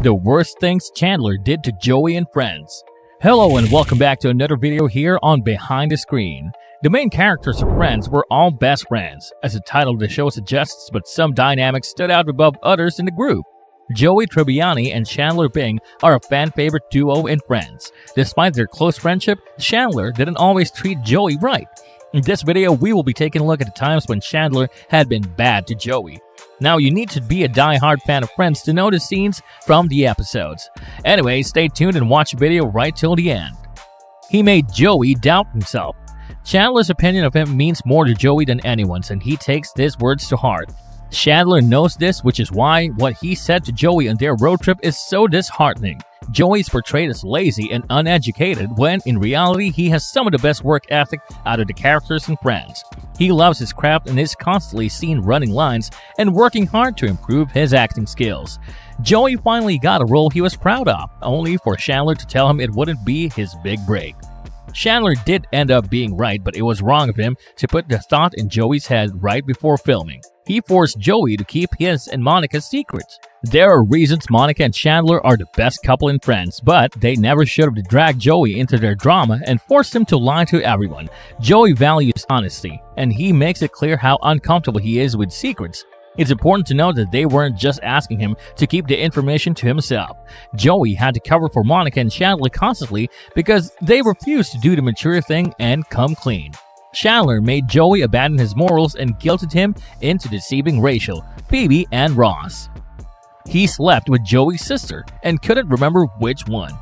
The worst things Chandler did to Joey and friends. Hello and welcome back to another video here on Behind the Screen. The main characters of Friends were all best friends, as the title of the show suggests, but some dynamics stood out above others in the group. Joey Tribbiani and Chandler Bing are a fan-favorite duo in Friends. Despite their close friendship, Chandler didn't always treat Joey right. In this video, we will be taking a look at the times when Chandler had been bad to Joey. Now, you need to be a die-hard fan of Friends to know the scenes from the episodes. Anyway, stay tuned and watch the video right till the end. He made Joey doubt himself. Chandler's opinion of him means more to Joey than anyone's, and he takes his words to heart. Chandler knows this, which is why what he said to Joey on their road trip is so disheartening. Joey's portrayed as lazy and uneducated when, in reality, he has some of the best work ethic out of the characters in Friends. He loves his craft and is constantly seen running lines and working hard to improve his acting skills. Joey finally got a role he was proud of, only for Chandler to tell him it wouldn't be his big break. Chandler did end up being right, but it was wrong of him to put the thought in Joey's head right before filming. He forced Joey to keep his and Monica's secrets. There are reasons Monica and Chandler are the best couple in Friends, but they never should have dragged Joey into their drama and forced him to lie to everyone. Joey values honesty, and he makes it clear how uncomfortable he is with secrets. It's important to note that they weren't just asking him to keep the information to himself. Joey had to cover for Monica and Chandler constantly because they refused to do the mature thing and come clean. Chandler made Joey abandon his morals and guilted him into deceiving Rachel, Phoebe, and Ross. He slept with Joey's sister and couldn't remember which one.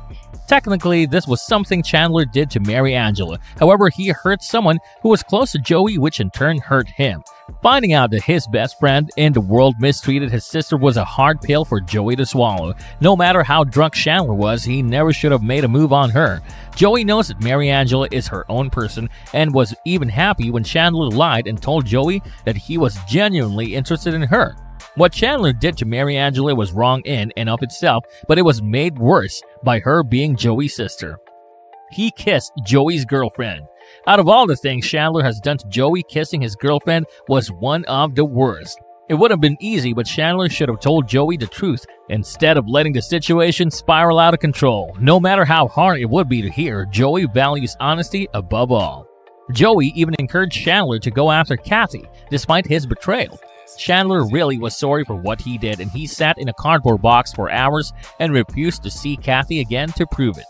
Technically, this was something Chandler did to Mary Angela. However, he hurt someone who was close to Joey, which in turn hurt him. Finding out that his best friend in the world mistreated his sister was a hard pill for Joey to swallow. No matter how drunk Chandler was, he never should have made a move on her. Joey knows that Mary Angela is her own person and was even happy when Chandler lied and told Joey that he was genuinely interested in her. What Chandler did to Mary Angela was wrong in and of itself, but it was made worse by her being Joey's sister. He kissed Joey's girlfriend. Out of all the things Chandler has done to Joey, kissing his girlfriend was one of the worst. It would have been easy, but Chandler should have told Joey the truth instead of letting the situation spiral out of control. No matter how hard it would be to hear, Joey values honesty above all. Joey even encouraged Chandler to go after Kathy, despite his betrayal. Chandler really was sorry for what he did, and he sat in a cardboard box for hours and refused to see Kathy again to prove it.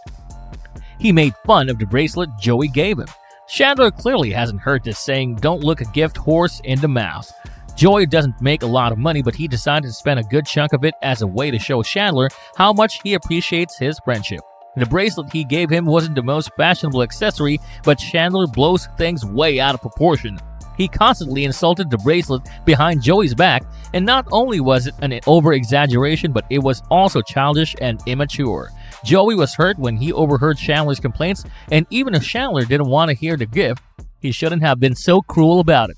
He made fun of the bracelet Joey gave him. Chandler clearly hasn't heard this saying, "Don't look a gift horse in the mouth." Joey doesn't make a lot of money, but he decided to spend a good chunk of it as a way to show Chandler how much he appreciates his friendship. The bracelet he gave him wasn't the most fashionable accessory, but Chandler blows things way out of proportion. He constantly insulted the bracelet behind Joey's back, and not only was it an over-exaggeration, but it was also childish and immature. Joey was hurt when he overheard Chandler's complaints, and even if Chandler didn't want to hear the gift, he shouldn't have been so cruel about it.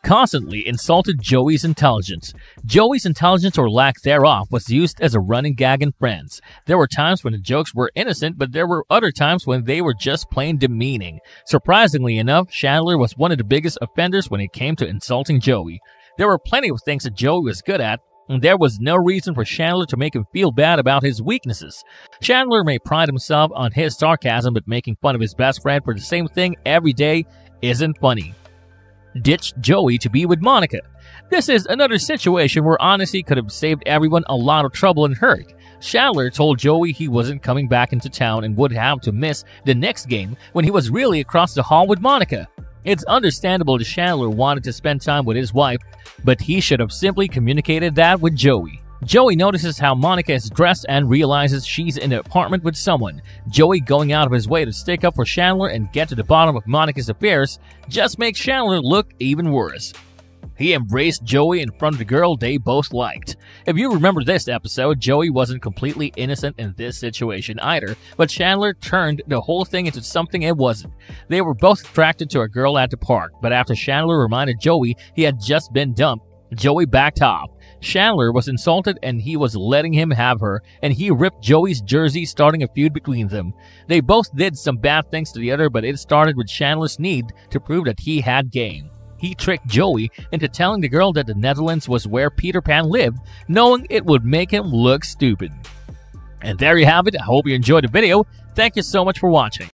Constantly insulted Joey's intelligence. Joey's intelligence or lack thereof was used as a running gag in Friends. There were times when the jokes were innocent, but there were other times when they were just plain demeaning. Surprisingly enough, Chandler was one of the biggest offenders when it came to insulting Joey. There were plenty of things that Joey was good at, and there was no reason for Chandler to make him feel bad about his weaknesses. Chandler may pride himself on his sarcasm, but making fun of his best friend for the same thing every day isn't funny. Ditched Joey to be with Monica. This is another situation where honesty could have saved everyone a lot of trouble and hurt. Chandler told Joey he wasn't coming back into town and would have to miss the next game when he was really across the hall with Monica. It's understandable that Chandler wanted to spend time with his wife, but he should have simply communicated that with Joey. Joey notices how Monica is dressed and realizes she's in the apartment with someone. Joey going out of his way to stick up for Chandler and get to the bottom of Monica's affairs just makes Chandler look even worse. He embraced Joey in front of the girl they both liked. If you remember this episode, Joey wasn't completely innocent in this situation either, but Chandler turned the whole thing into something it wasn't. They were both attracted to a girl at the park, but after Chandler reminded Joey he had just been dumped, Joey backed off. Chandler was insulted and he was letting him have her, and he ripped Joey's jersey, starting a feud between them. They both did some bad things to the other, but it started with Chandler's need to prove that he had game. He tricked Joey into telling the girl that the Netherlands was where Peter Pan lived, knowing it would make him look stupid. And there you have it. I hope you enjoyed the video. Thank you so much for watching.